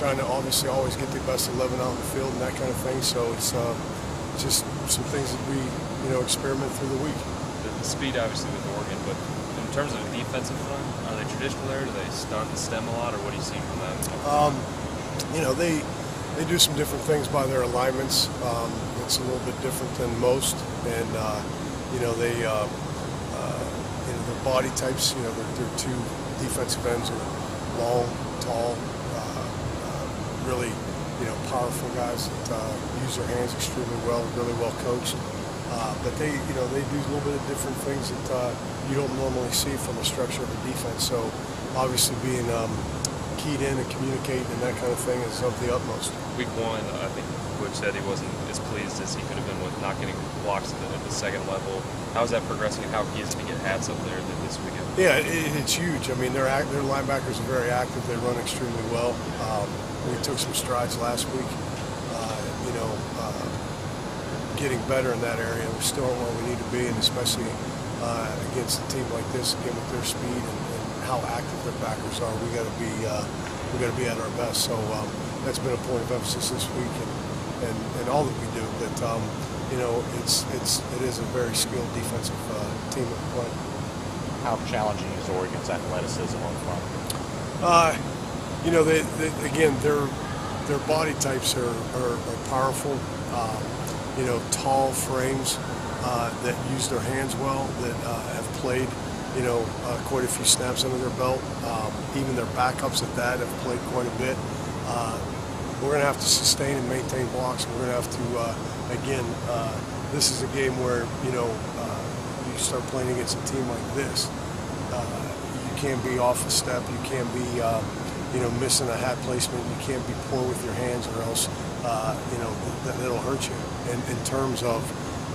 trying to obviously always get the best 11 out in the field and that kind of thing. So it's just some things that we experiment through the week. The speed obviously with Oregon, but in terms of the defensive front, are they traditional there? Do they stunt and stem a lot, or what do you see from them? They do some different things by their alignments. It's a little bit different than most, and their body types. Their two defensive ends are long, tall, really powerful guys that use their hands extremely well, really well coached. But they do a little bit of different things that you don't normally see from the structure of a defense. So obviously being keyed in and communicating and that kind of thing is of the utmost. Week 1, I think Coach said he wasn't as pleased as he could have been with not getting blocks at the second level. How is that progressing, and how key is it to get hats up there this weekend? Yeah, it's huge. I mean, their linebackers are very active. They run extremely well. We took some strides last week, getting better in that area. We're still not where we need to be, and especially against a team like this, again with their speed and how active their backers are, we got to be at our best. So that's been a point of emphasis this week, and all that we do. That it is a very skilled defensive team that we play. How challenging is Oregon's athleticism on the front? Their body types are powerful. Tall frames that use their hands well, that have played, quite a few snaps under their belt. Even their backups at that have played quite a bit. We're going to have to sustain and maintain blocks. We're going to have to, this is a game where, you start playing against a team like this. You can't be off a step. You can't be, missing a hat placement. You can't be poor with your hands, or else, that'll hurt you. And in terms of,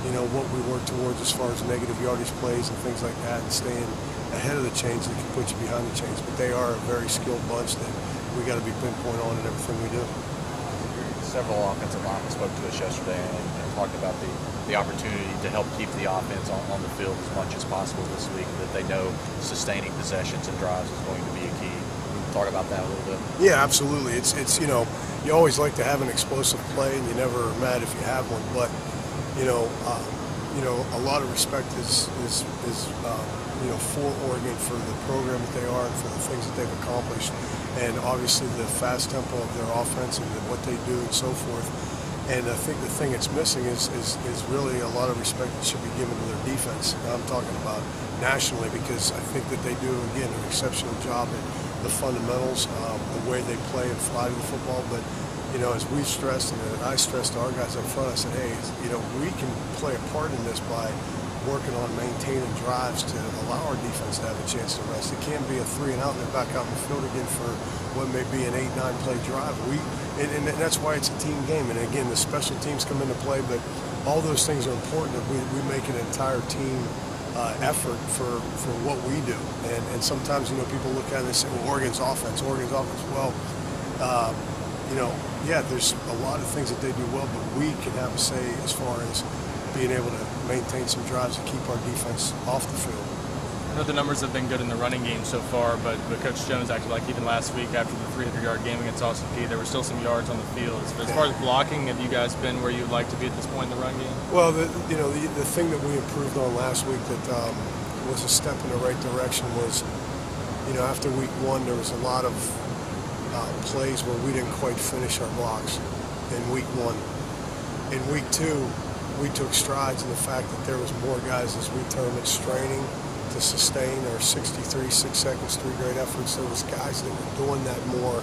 what we work towards as far as negative yardage plays and things like that, and staying ahead of the chains that can put you behind the chains. But they are a very skilled bunch that we got to be pinpoint on in everything we do. Several offensive linemen spoke to us yesterday and talked about the opportunity to help keep the offense on the field as much as possible this week, that they know sustaining possessions and drives is going to be a key. Can you talk about that a little bit? Yeah, absolutely. It's you always like to have an explosive play, and you're never mad if you have one. But a lot of respect is for Oregon, for the program that they are, and for the things that they've accomplished, and obviously the fast tempo of their offense and what they do and so forth. And I think the thing it's missing is really a lot of respect that should be given to their defense. And I'm talking about nationally, because I think that they do, again, an exceptional job at the fundamentals, the way they play and fly to the football. But as we've stressed, and I stressed to our guys up front, I said, hey, we can play a part in this by working on maintaining drives to allow our defense to have a chance to rest. It can't be a 3 and out and then back out in the field again for what may be an 8-9 play drive. And that's why it's a team game. And again, the special teams come into play, but all those things are important. That we make an entire team effort for what we do. And sometimes people look at it and say, well, Oregon's offense. Well, yeah, there's a lot of things that they do well, but we can have a say as far as being able to maintain some drives and keep our defense off the field. I know the numbers have been good in the running game so far, but Coach Jones acted like even last week after the 300-yard game against Austin Peay, there were still some yards on the field. As far as blocking, have you guys been where you'd like to be at this point in the run game? Well, the thing that we improved on last week that was a step in the right direction was, after week 1, there was a lot of plays where we didn't quite finish our blocks in week 1. In week 2, we took strides in the fact that there was more guys, as we term it, straining to sustain our 63 6 seconds, 3 great efforts. There was guys that were doing that more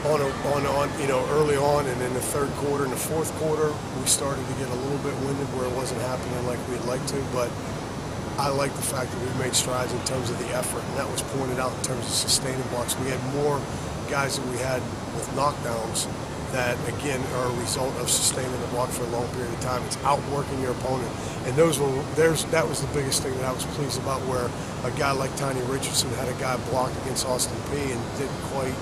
early on, and in the third quarter and the fourth quarter, we started to get a little bit winded where it wasn't happening like we'd like to. But I like the fact that we made strides in terms of the effort, and that was pointed out in terms of sustaining blocks. We had more guys that we had with knockdowns that, again, are a result of sustaining the block for a long period of time. It's outworking your opponent. And that was the biggest thing that I was pleased about, where a guy like Tiny Richardson had a guy blocked against Austin Peay and didn't quite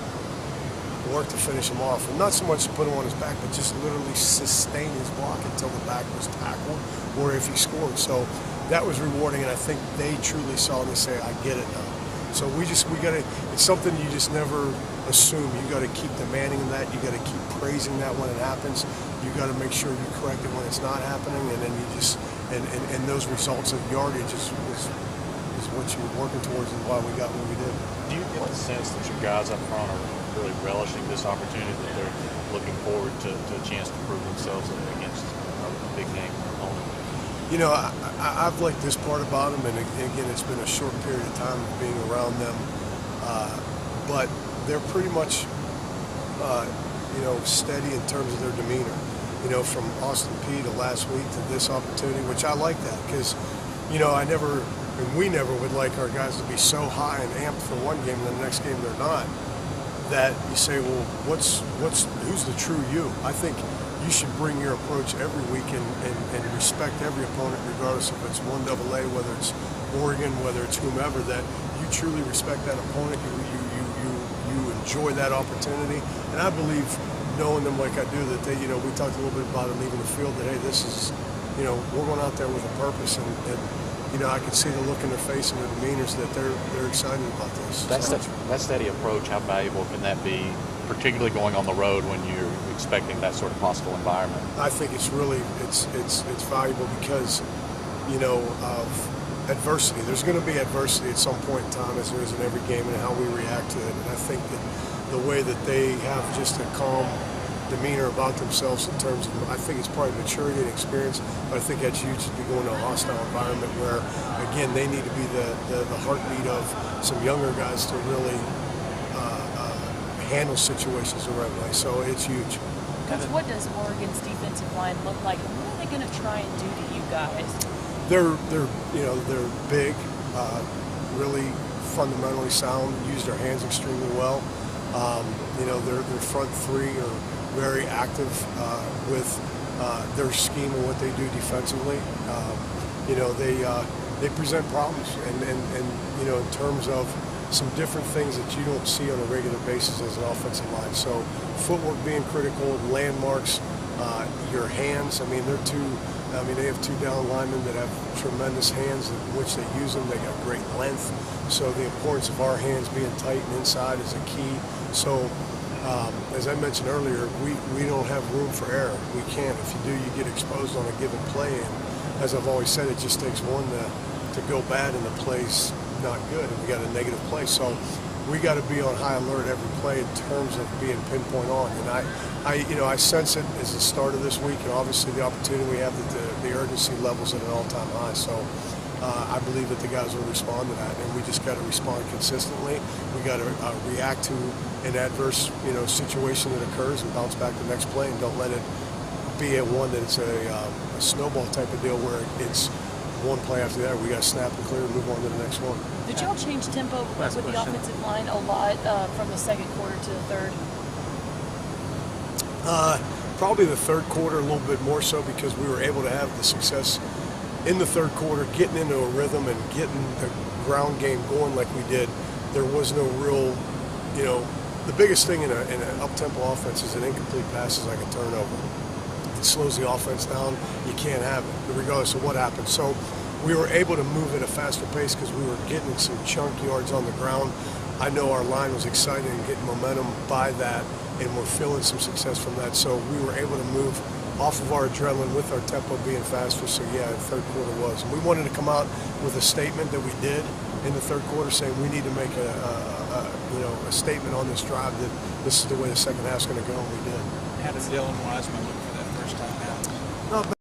work to finish him off. And not so much to put him on his back, but just literally sustain his block until the back was tackled or if he scored. So that was rewarding, and I think they truly saw it and say, I get it now. So we gotta, it's something you just never assume. You got to keep demanding that. You got to keep praising that when it happens. You got to make sure you correct it when it's not happening, and then you just and those results of yardage is what you're working towards, and why we got what we did. Do you get the sense that your guys up front are really relishing this opportunity, that they're looking forward to a chance to prove themselves against a big name opponent? You know, I've liked this part about them, and again, it's been a short period of time of being around them, but they're pretty much, you know, steady in terms of their demeanor. You know, from Austin Peay to last week to this opportunity, which I like that, because, you know, we never would like our guys to be so high and amped for one game and the next game they're not, that you say, well, who's the true you? I think you should bring your approach every week and respect every opponent, regardless if it's 1AA, whether it's Oregon, whether it's whomever, that you truly respect that opponent, you enjoy that opportunity. And I believe, knowing them like I do, that they, you know, we talked a little bit about it leaving the field, that, hey, this is, you know, we're going out there with a purpose, and you know, I can see the look in their face and their demeanors that they're excited about this. That steady approach, how valuable can that be, particularly going on the road when you're expecting that sort of hostile environment? I think it's really it's valuable because, you know, of adversity. There's going to be adversity at some point in time, as there is in every game, and how we react to it. And I think that the way that they have just a calm demeanor about themselves, in terms of, I think it's probably maturity and experience, but I think that's huge to be going to a hostile environment where, again, they need to be the heartbeat of some younger guys to really handle situations the right way. So it's huge. Coach, what does Oregon's defensive line look like, and what are they going to try and do to you guys? They're big, really fundamentally sound, use their hands extremely well. You know, their front three are very active with their scheme and what they do defensively. You know, they present problems, and you know, in terms of some different things that you don't see on a regular basis as an offensive line. So footwork being critical, landmarks, your hands. I mean, they have two down linemen that have tremendous hands in which they use them. They got great length. So the importance of our hands being tight and inside is a key. So as I mentioned earlier, we don't have room for error. We can't. If you do, you get exposed on a given play. And as I've always said, it just takes one to go bad and the play's not good, and we got a negative play. So we got to be on high alert every play in terms of being pinpoint on. And I sense it as the start of this week, and obviously the opportunity we have, that the urgency levels at an all-time high. So I believe that the guys will respond to that, and we just got to respond consistently. We got to react to an adverse, you know, situation that occurs and bounce back the next play, and don't let it be one that it's a snowball type of deal where it's one play after that. We got to snap and clear and move on to the next one. Did y'all change tempo with the offensive line a lot from the second quarter to the third? Probably the third quarter a little bit more so, because we were able to have the success in the third quarter, getting into a rhythm and getting the ground game going like we did. There was no real, you know, the biggest thing in an up-tempo offense is an incomplete pass is like a turnover. It slows the offense down. You can't have it, regardless of what happens. So we were able to move at a faster pace because we were getting some chunk yards on the ground. I know our line was excited and getting momentum by that, and we're feeling some success from that. So we were able to move off of our adrenaline with our tempo being faster. So yeah, the third quarter was. And we wanted to come out with a statement that we did in the third quarter, saying we need to make a statement on this drive that this is the way the second half's going to go, and we did. How did Dylan Wiseman look for that first time out? Not bad.